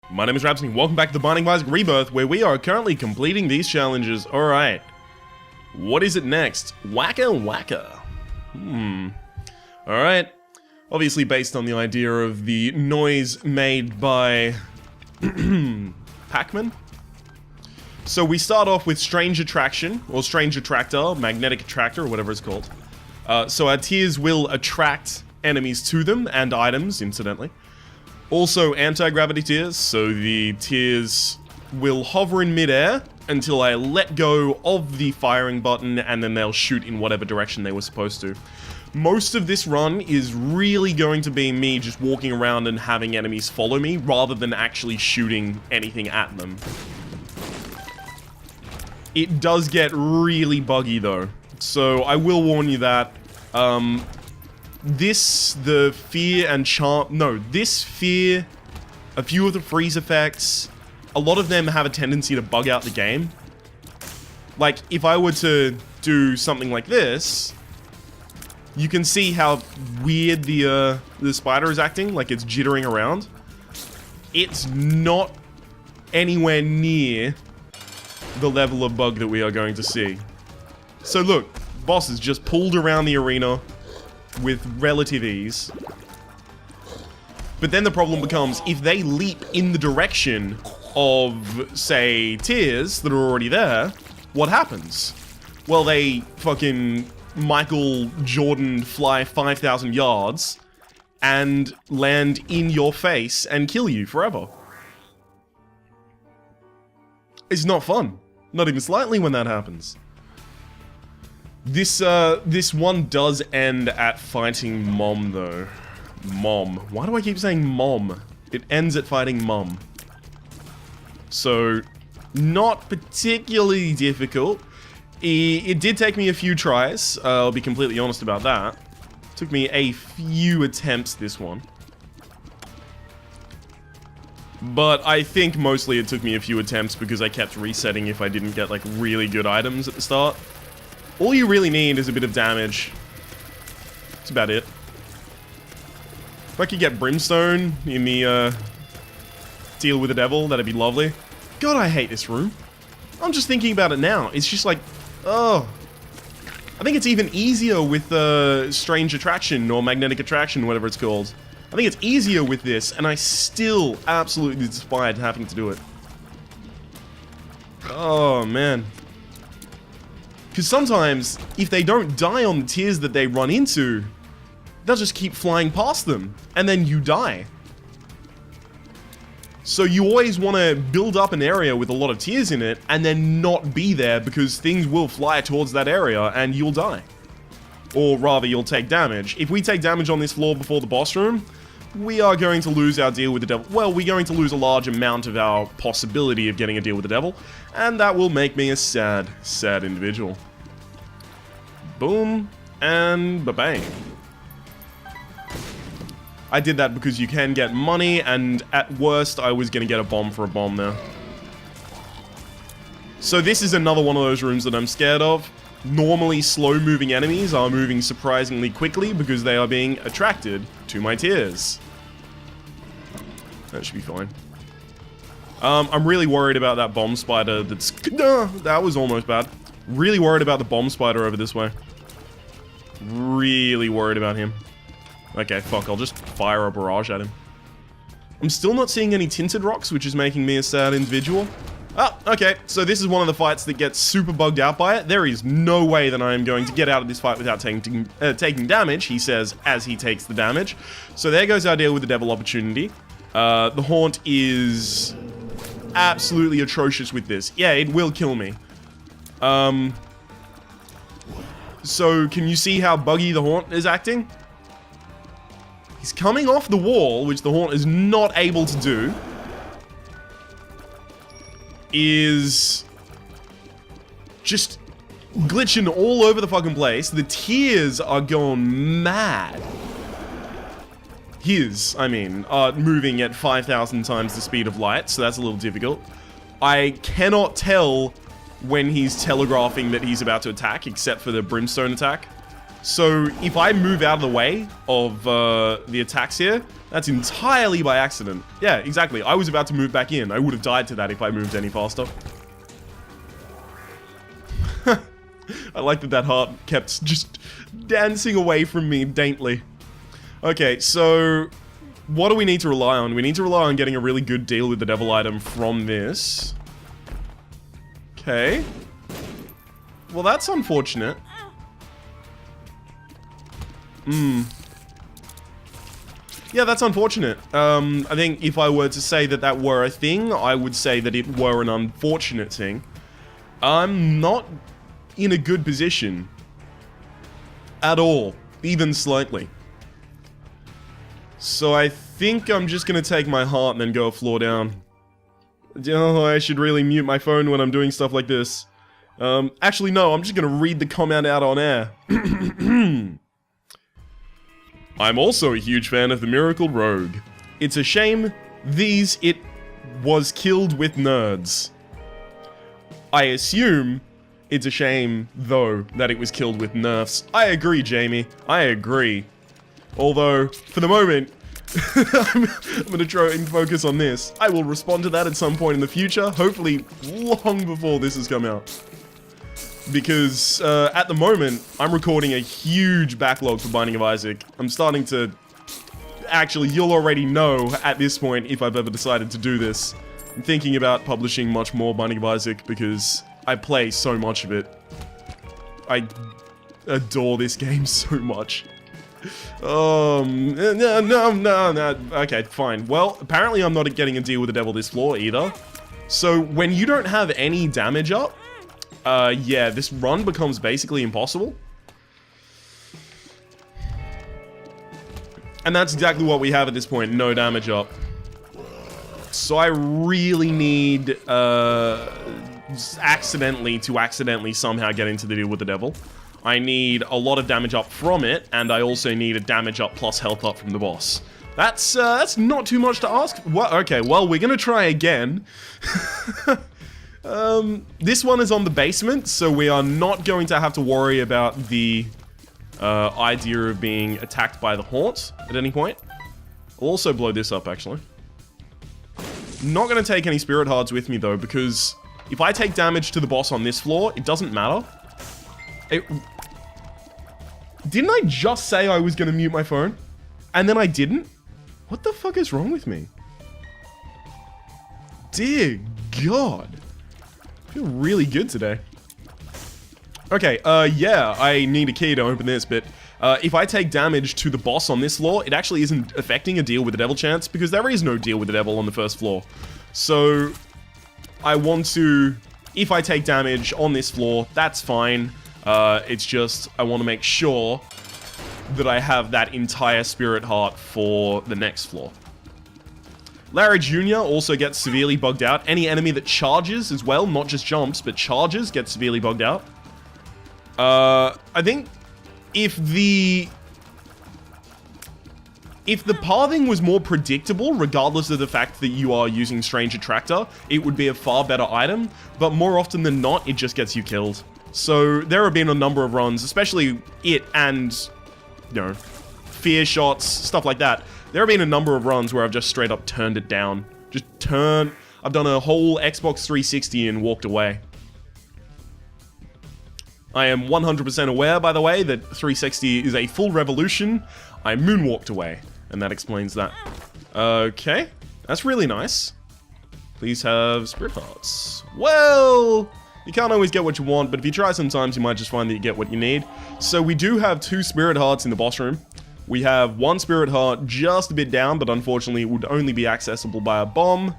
My name is Rhapsody, welcome back to the Binding of Isaac Rebirth, where we are currently completing these challenges. Alright. What is it next? Waka Waka. Alright. Obviously based on the idea of the noise made by Pac-Man. So we start off with Strange Attraction, or Strange Attractor, Magnetic Attractor, or whatever it's called. So our tears will attract enemies to them, and items, incidentally. Also anti-gravity tears, so the tears will hover in midair until I let go of the firing button, and then they'll shoot in whatever direction they were supposed to. Most of this run is really going to be me just walking around and having enemies follow me, rather than actually shooting anything at them. It does get really buggy though, so I will warn you that, the fear and charm, no, this fear, a few of the freeze effects, a lot of them have a tendency to bug out the game. Like, if I were to do something like this, you can see how weird the spider is acting, like it's jittering around. It's not anywhere near the level of bug that we are going to see. So look, boss has just pulled around the arena with relative ease. But then the problem becomes, if they leap in the direction of, say, tears that are already there, what happens? Well, they fucking Michael Jordan fly 5,000 yards and land in your face and kill you forever. It's not fun. Not even slightly when that happens. This one does end at fighting Mom, though. Mom. Why do I keep saying Mom? It ends at fighting Mom. So, not particularly difficult. It did take me a few tries, I'll be completely honest about that. Took me a few attempts, this one. But I think mostly it took me a few attempts because I kept resetting if I didn't get, like, really good items at the start. All you really need is a bit of damage. That's about it. If I could get Brimstone in the, Deal with the Devil, that'd be lovely. God, I hate this room. I'm just thinking about it now. It's just like, oh. I think it's even easier with, Strange Attraction, or Magnetic Attraction, whatever it's called. I think it's easier with this, and I still absolutely despise having to do it. Oh, man. Because sometimes, if they don't die on the tears that they run into, they'll just keep flying past them, and then you die. So you always want to build up an area with a lot of tears in it, and then not be there, because things will fly towards that area, and you'll die. Or rather, you'll take damage. If we take damage on this floor before the boss room, we are going to lose our deal with the devil. Well, we're going to lose a large amount of our possibility of getting a deal with the devil, and that will make me a sad, sad individual. Boom, and ba-bang. I did that because you can get money, and at worst, I was gonna get a bomb for a bomb there. So this is another one of those rooms that I'm scared of. Normally, slow-moving enemies are moving surprisingly quickly because they are being attracted to my tears. That should be fine. I'm really worried about that bomb spider that's... that was almost bad. Really worried about the bomb spider over this way. Really worried about him. Okay, fuck, I'll just fire a barrage at him. I'm still not seeing any tinted rocks, which is making me a sad individual. Oh, okay, so this is one of the fights that gets super bugged out by it. There is no way that I am going to get out of this fight without taking damage, he says, as he takes the damage. So there goes our deal with the devil opportunity. The haunt is absolutely atrocious with this. Yeah, it will kill me. So can you see how buggy the haunt is acting? He's coming off the wall, which the haunt is not able to do. Is just glitching all over the fucking place. The tears are going mad. His, I mean, are moving at 5,000 times the speed of light, so that's a little difficult. I cannot tell when he's telegraphing that he's about to attack, except for the brimstone attack. So if I move out of the way of the attacks here, that's entirely by accident. Yeah, exactly. I was about to move back in. I would have died to that if I moved any faster. I like that heart kept just dancing away from me daintily. Okay, so what do we need to rely on? We need to rely on getting a really good deal with the devil item from this. Okay. Well, that's unfortunate. Yeah, that's unfortunate. I think if I were to say that that were a thing, I would say that it were an unfortunate thing. I'm not in a good position. At all. Even slightly. So I think I'm just gonna take my heart and then go a floor down. Oh, I should really mute my phone when I'm doing stuff like this. Actually, no, I'm just gonna read the comment out on air. I'm also a huge fan of the Miracle Rogue. It's a shame it was killed with nerds. I assume it's a shame, though, that it was killed with nerfs. I agree, Jamie. I agree. Although, for the moment, I'm gonna try and focus on this. I will respond to that at some point in the future, hopefully long before this has come out. Because, at the moment, I'm recording a huge backlog for Binding of Isaac. I'm starting to... Actually, you'll already know at this point if I've ever decided to do this. I'm thinking about publishing much more Binding of Isaac because I play so much of it. I adore this game so much. No. Okay, fine. Well, apparently I'm not getting a deal with the devil this floor either. So, when you don't have any damage up, yeah, this run becomes basically impossible. And that's exactly what we have at this point, no damage up. So I really need, accidentally somehow get into the deal with the devil. I need a lot of damage up from it, and I also need a damage up plus health up from the boss. That's not too much to ask. Well, okay, well, we're gonna try again. This one is on the basement, so we are not going to have to worry about the idea of being attacked by the haunt at any point. I'll also blow this up, actually. Not going to take any spirit hearts with me, though, because if I take damage to the boss on this floor, it doesn't matter. Didn't I just say I was going to mute my phone? And then I didn't? What the fuck is wrong with me? Dear God. I feel really good today. Okay, yeah, I need a key to open this, but if I take damage to the boss on this floor, it actually isn't affecting a deal with the devil chance, because there is no deal with the devil on the first floor. So, I want to, if I take damage on this floor, that's fine. It's just, I want to make sure that I have that entire spirit heart for the next floor. Larry Jr. also gets severely bugged out. Any enemy that charges as well, not just jumps, but charges, gets severely bugged out. I think if the pathing was more predictable, regardless of the fact that you are using Strange Attractor, it would be a far better item, but more often than not, it just gets you killed. So there have been a number of runs, especially it and, you know, fear shots, stuff like that. There have been a number of runs where I've just straight up turned it down. I've done a whole Xbox 360 and walked away. I am 100% aware, by the way, that 360 is a full revolution. I moonwalked away, and that explains that. Okay, that's really nice. Please have spirit hearts. Well, you can't always get what you want, but if you try sometimes, you might just find that you get what you need. So we do have 2 spirit hearts in the boss room. We have 1 spirit heart just a bit down, but unfortunately it would only be accessible by a bomb,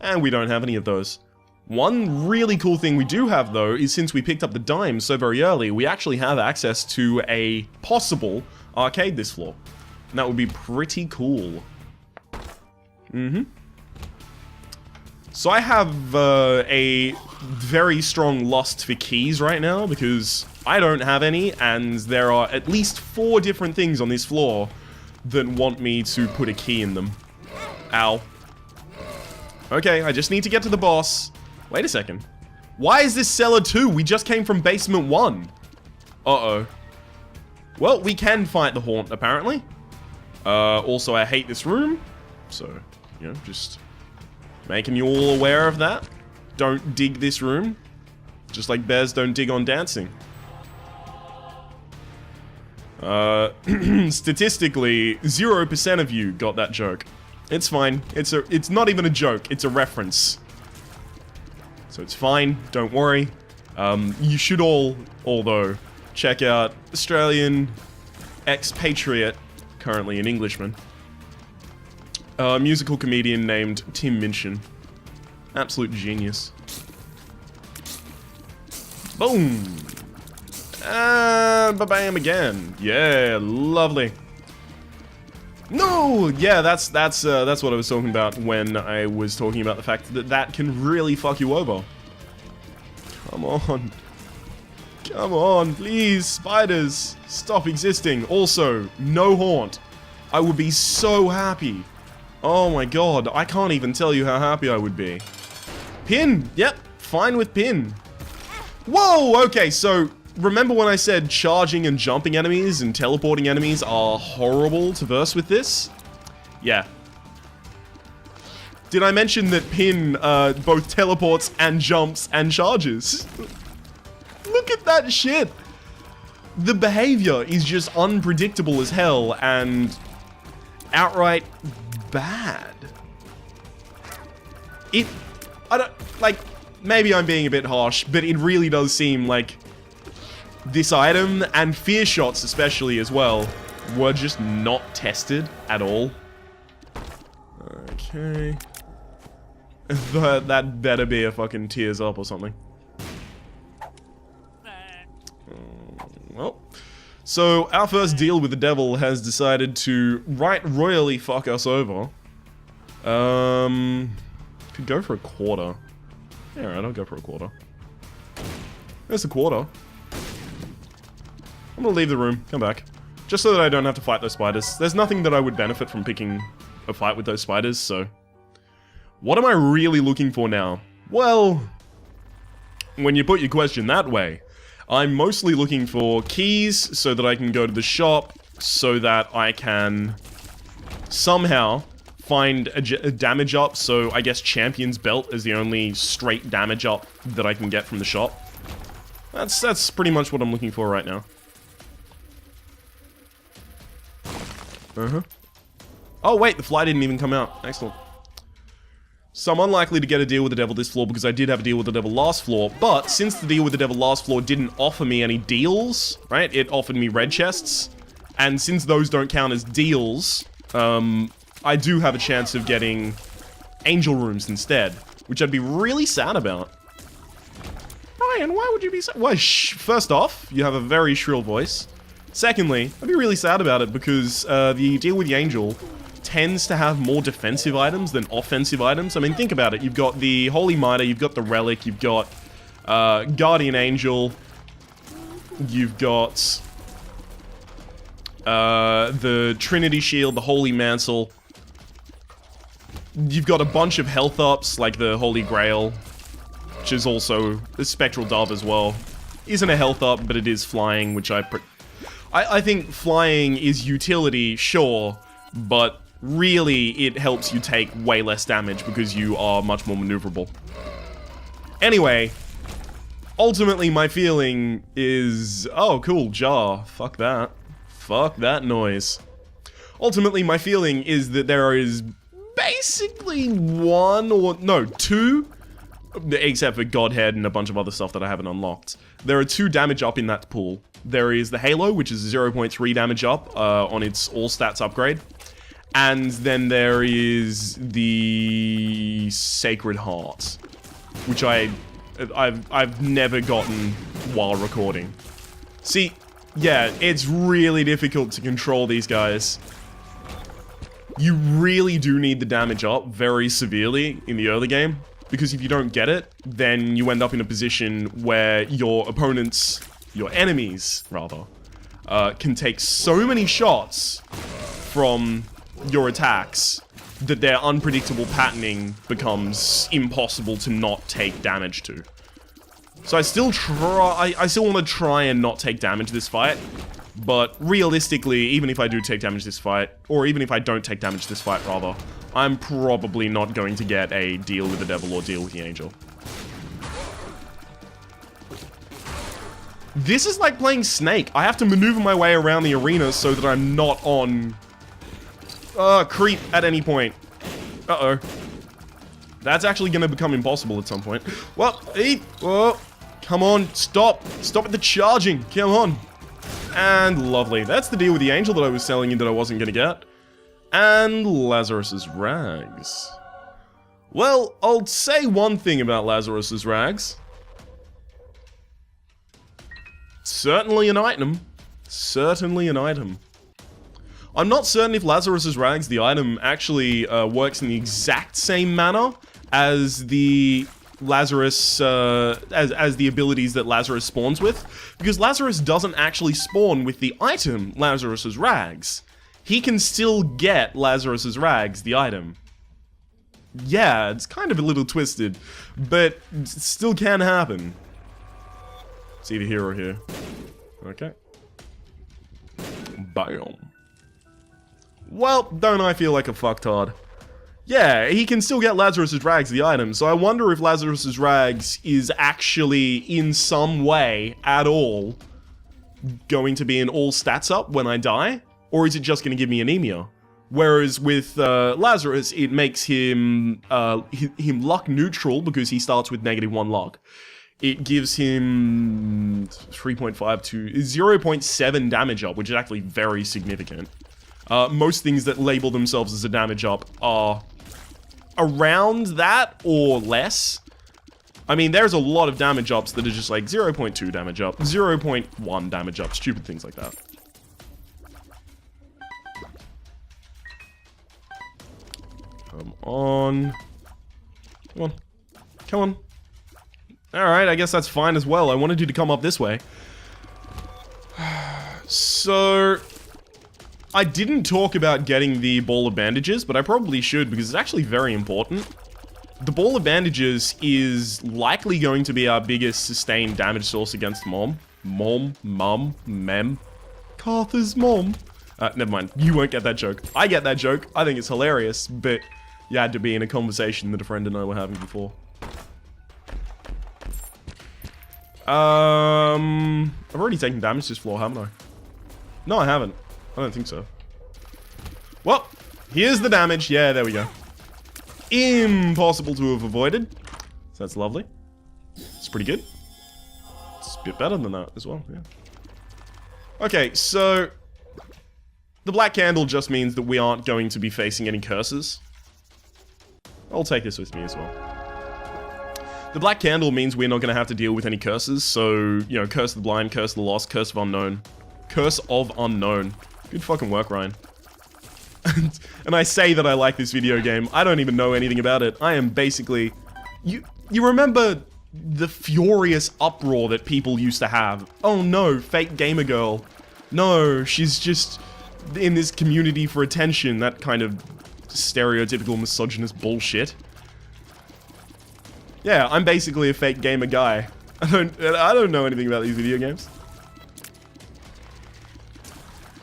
and we don't have any of those. One really cool thing we do have, though, is since we picked up the dime so very early, we actually have access to a possible arcade this floor. And that would be pretty cool. So I have a very strong lust for keys right now, because I don't have any, and there are at least 4 different things on this floor that want me to put a key in them. Ow. Okay, I just need to get to the boss. Wait a second. Why is this cellar 2? We just came from basement 1. Uh-oh. Well, we can fight the Haunt, apparently. Also, I hate this room. So, you know, just making you all aware of that. Don't dig this room. Just like bears don't dig on dancing. Statistically, 0% of you got that joke. It's fine. It's not even a joke. It's a reference. So it's fine. Don't worry. You should all, although, check out Australian expatriate, currently an Englishman, musical comedian named Tim Minchin. Absolute genius. Boom! And ba-bam again. Yeah, lovely. No! Yeah, that's what I was talking about when I was talking about the fact that that can really fuck you over. Come on. Come on, please, spiders, stop existing. Also, no Haunt. I would be so happy. Oh my god, I can't even tell you how happy I would be. Pin! Yep, fine with Pin. Whoa, okay, so remember when I said charging and jumping enemies and teleporting enemies are horrible to verse with this? Yeah. Did I mention that Pin both teleports and jumps and charges? Look at that shit! The behavior is just unpredictable as hell and outright bad. I don't, like, maybe I'm being a bit harsh, but it really does seem like this item, and fear shots especially as well, were just not tested at all. Okay. That better be a fucking tears up or something. Well, so our first deal with the devil has decided to right royally fuck us over. Could go for a quarter. Yeah, alright, I'll go for a quarter. There's a quarter. I'm gonna leave the room, come back. Just so that I don't have to fight those spiders. There's nothing that I would benefit from picking a fight with those spiders, so... What am I really looking for now? Well... When you put your question that way, I'm mostly looking for keys so that I can go to the shop, so that I can somehow find a damage up. So I guess Champion's Belt is the only straight damage up that I can get from the shop. That's pretty much what I'm looking for right now. Oh wait, the fly didn't even come out. Excellent. So I'm unlikely to get a deal with the devil this floor because I did have a deal with the devil last floor, but since the deal with the devil last floor didn't offer me any deals, right? It offered me red chests, and since those don't count as deals, I do have a chance of getting angel rooms instead, which I'd be really sad about. Ryan, why would you be sad? Well, first off, you have a very shrill voice. Secondly, I'd be really sad about it because the deal with the angel tends to have more defensive items than offensive items. I mean, think about it. You've got the Holy Mitre, you've got the Relic, you've got Guardian Angel, you've got the Trinity Shield, the Holy Mantle. You've got a bunch of health ups, like the Holy Grail, which is also a Spectral Dove as well. Isn't a health up, but it is flying, which I think flying is utility, sure, but really it helps you take way less damage because you are much more maneuverable. Anyway, ultimately my feeling is... Oh, cool, jar. Fuck that. Fuck that noise. Ultimately my feeling is that there is basically one or... No, two, except for Godhead and a bunch of other stuff that I haven't unlocked. There are 2 damage up in that pool. There is the Halo, which is 0.3 damage up on its all stats upgrade. And then there is the Sacred Heart, which I've never gotten while recording. See, yeah, it's really difficult to control these guys. You really do need the damage up very severely in the early game, because if you don't get it, then you end up in a position where your opponents, your enemies, rather, can take so many shots from your attacks that their unpredictable patterning becomes impossible to not take damage to. So I still want to try and not take damage this fight, But realistically, even if I do take damage this fight, or even if I don't take damage this fight, rather, I'm probably not going to get a deal with the devil or deal with the angel. This is like playing Snake. I have to maneuver my way around the arena so that I'm not on creep at any point. Uh-oh. That's actually going to become impossible at some point. Well, oh, come on, stop. Stop at the charging. Come on. And lovely. That's the deal with the angel that I was telling you that I wasn't going to get. And Lazarus's rags. Well, I'll say one thing about Lazarus's rags. Certainly an item. Certainly an item. I'm not certain if Lazarus's rags, the item, actually works in the exact same manner as the Lazarus, as the abilities that Lazarus spawns with, because Lazarus doesn't actually spawn with the item Lazarus's rags. He can still get Lazarus's rags, the item. Yeah, it's kind of a little twisted, but it still can happen. It's either here or here. Okay. Bam. Well, don't I feel like a fucktard? Yeah, he can still get Lazarus's rags, the item, so I wonder if Lazarus's rags is actually, in some way, at all, going to be an all stats up when I die? Or is it just going to give me anemia? Whereas with Lazarus, it makes him luck neutral because he starts with -1 luck. It gives him 3.5 to 0.7 damage up, which is actually very significant. Most things that label themselves as a damage up are around that or less. I mean, there's a lot of damage ups that are just like 0.2 damage up, 0.1 damage up, stupid things like that. Come on. Come on. Come on. Alright, I guess that's fine as well. I wanted you to come up this way. So, I didn't talk about getting the ball of bandages, but I probably should because it's actually very important. The ball of bandages is likely going to be our biggest sustained damage source against Mom. Mem. Cartha's mom. Never mind. You won't get that joke. I get that joke. I think it's hilarious, but you had to be in a conversation that a friend and I were having before. I've already taken damage this floor, haven't I? No, I haven't. I don't think so. Well, here's the damage. Yeah, there we go. Impossible to have avoided. So that's lovely. It's pretty good. It's a bit better than that as well, yeah. Okay, so the black candle just means that we aren't going to be facing any curses. I'll take this with me as well. The black candle means we're not going to have to deal with any curses, so, you know, curse of the blind, curse of the lost, curse of unknown. Curse of unknown. Good fucking work, Ryan. And I say that I like this video game. I don't even know anything about it. I am basically... You remember the furious uproar that people used to have? Oh no, fake gamer girl. No, she's just in this community for attention. That kind of stereotypical misogynist bullshit. Yeah, I'm basically a fake gamer guy. I don't know anything about these video games.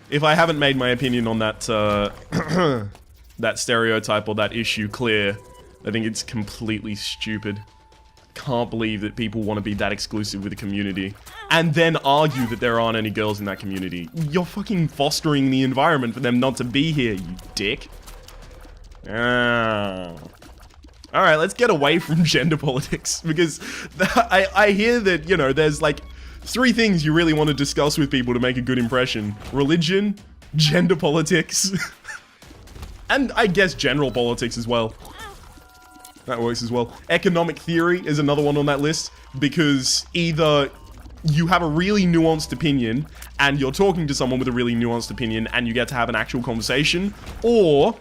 If I haven't made my opinion on that, that stereotype or that issue clear, I think it's completely stupid. Can't believe that people want to be that exclusive with the community. And then argue that there aren't any girls in that community. You're fucking fostering the environment for them not to be here, you dick. Alright, let's get away from gender politics, because I hear that, you know, there's like 3 things you really want to discuss with people to make a good impression. Religion, gender politics, and I guess general politics as well. That works as well. Economic theory is another one on that list, because either you have a really nuanced opinion, and you're talking to someone with a really nuanced opinion, and you get to have an actual conversation, or,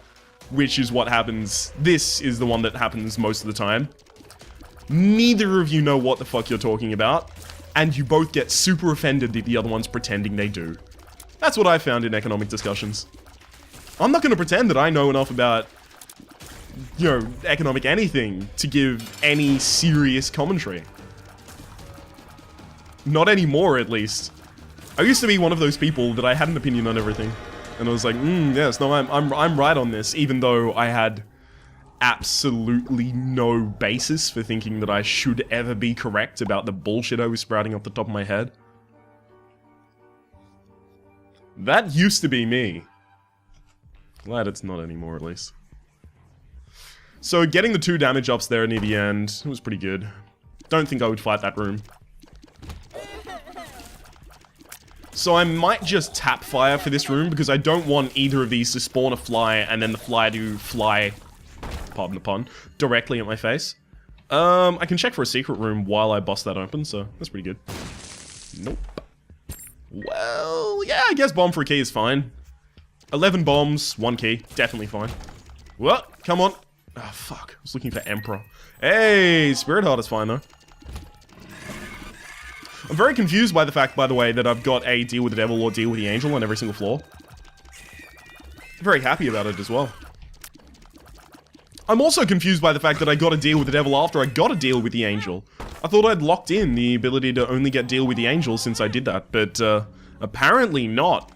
which is what happens, this is the one that happens most of the time, neither of you know what the fuck you're talking about, and you both get super offended that the other one's pretending they do. That's what I found in economic discussions. I'm not gonna pretend that I know enough about, you know, economic anything to give any serious commentary. Not anymore, at least. I used to be one of those people that I had an opinion on everything. And I was like, yes, no, I'm right on this, even though I had absolutely no basis for thinking that I should ever be correct about the bullshit I was sprouting off the top of my head. That used to be me. Glad it's not anymore, at least. So, getting the 2 damage ups there near the end was pretty good. Don't think I would fight that room. So I might just tap fire for this room, because I don't want either of these to spawn a fly, and then the fly to fly, pardon the pun, directly at my face. I can check for a secret room while I bust that open, so that's pretty good. Nope. Well, yeah, I guess bomb for a key is fine. 11 bombs, 1 key, definitely fine. What? Come on. Oh, fuck. I was looking for Emperor. Hey, Spirit Heart is fine, though. I'm very confused by the fact, by the way, that I've got a deal with the devil or deal with the angel on every single floor. I'm very happy about it as well. I'm also confused by the fact that I got a deal with the devil after I got a deal with the angel. I thought I'd locked in the ability to only get deal with the angel since I did that, but apparently not.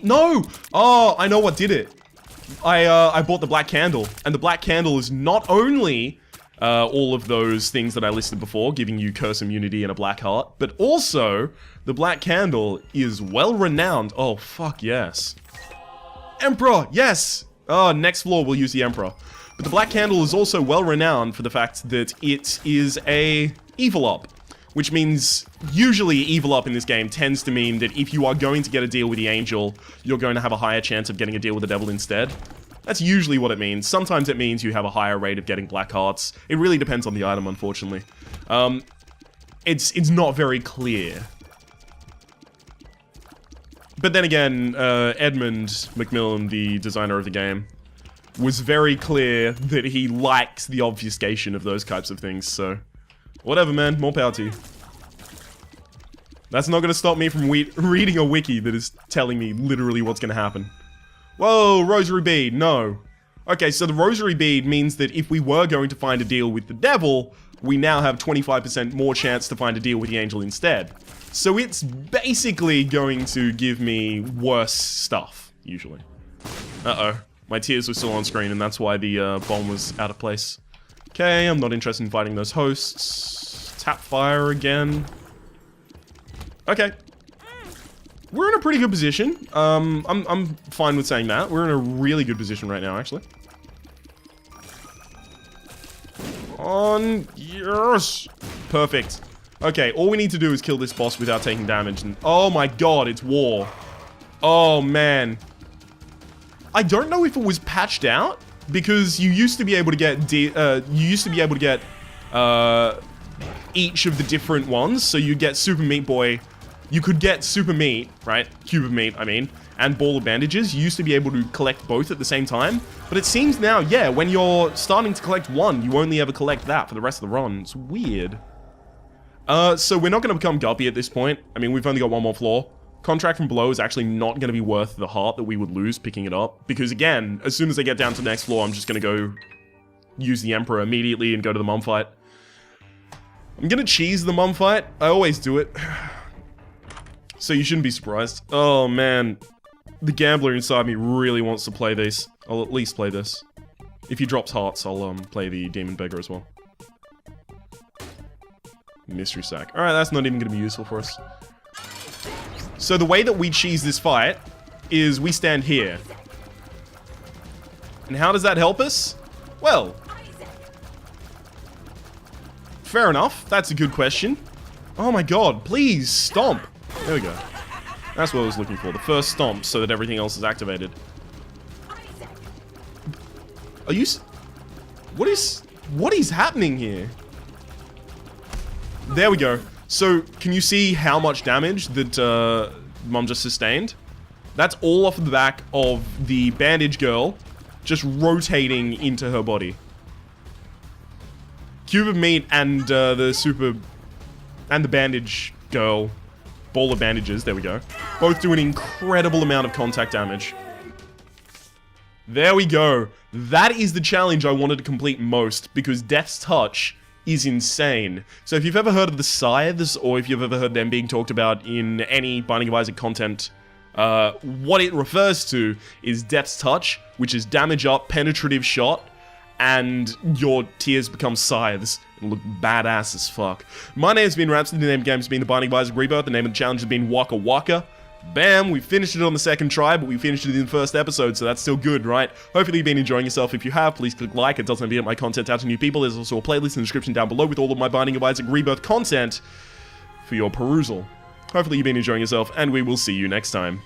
No! Oh, I know what did it. I bought the black candle, and the black candle is not only all of those things that I listed before, giving you curse immunity and a black heart, but also the black candle is well renowned. Oh, fuck yes. Emperor, yes! Oh, next floor we'll use the Emperor. But the black candle is also well renowned for the fact that it is a evil up. Which means, usually evil up in this game tends to mean that if you are going to get a deal with the angel, you're going to have a higher chance of getting a deal with the devil instead. That's usually what it means. Sometimes it means you have a higher rate of getting black hearts. It really depends on the item, unfortunately. It's not very clear. But then again, Edmund McMillan, the designer of the game, was very clear that he likes the obfuscation of those types of things, so... Whatever, man. More power to you. That's not going to stop me from reading a wiki that is telling me literally what's going to happen. Whoa, rosary bead. No. Okay, so the rosary bead means that if we were going to find a deal with the devil, we now have 25% more chance to find a deal with the angel instead. So it's basically going to give me worse stuff, usually. Uh-oh. My tears were still on screen, and that's why the bomb was out of place. Okay, I'm not interested in fighting those hosts. Tap fire again. Okay. We're in a pretty good position. I'm fine with saying that. We're in a really good position right now, actually. On. Yes! Perfect. Okay, all we need to do is kill this boss without taking damage. And oh my god, it's war. Oh, man. I don't know if it was patched out. Because you used to be able to get each of the different ones. So you get Super Meat Boy. You could get Super Meat, right? Cube of Meat, I mean. And Ball of Bandages. You used to be able to collect both at the same time. But it seems now, yeah, when you're starting to collect one, you only ever collect that for the rest of the run. It's weird. So we're not going to become Guppy at this point. I mean, we've only got one more floor. Contract from below is actually not going to be worth the heart that we would lose picking it up. Because again, as soon as I get down to the next floor, I'm just going to go use the Emperor immediately and go to the mum fight. I'm going to cheese the mum fight. I always do it. So you shouldn't be surprised. Oh man. The gambler inside me really wants to play this. I'll at least play this. If he drops hearts, I'll play the Demon Beggar as well. Mystery Sack. Alright, that's not even going to be useful for us. So the way that we cheese this fight is we stand here. And how does that help us? Well, fair enough. That's a good question. Oh my god, please, stomp. There we go. That's what I was looking for. The first stomp so that everything else is activated. Are you... What is happening here? There we go. So, can you see how much damage that Mum just sustained? That's all off the back of the bandage girl just rotating into her body. Cube of Meat and the bandage girl, ball of bandages, there we go, both do an incredible amount of contact damage. There we go. That is the challenge I wanted to complete most, because Death's Touch is insane. So if you've ever heard of the Scythes, or if you've ever heard them being talked about in any Binding of Isaac content, what it refers to is Death's Touch, which is damage up, penetrative shot, and your tears become scythes. It'll look badass as fuck. My name's been Rhapsody, the name of the game's been The Binding of Isaac Rebirth, the name of the challenge has been Waka Waka. Bam, we finished it on the second try, but we finished it in the first episode, so that's still good, right? Hopefully you've been enjoying yourself. If you have, please click like. It does help me get my content out to new people. There's also a playlist in the description down below with all of my Binding of Isaac Rebirth content for your perusal. Hopefully you've been enjoying yourself, and we will see you next time.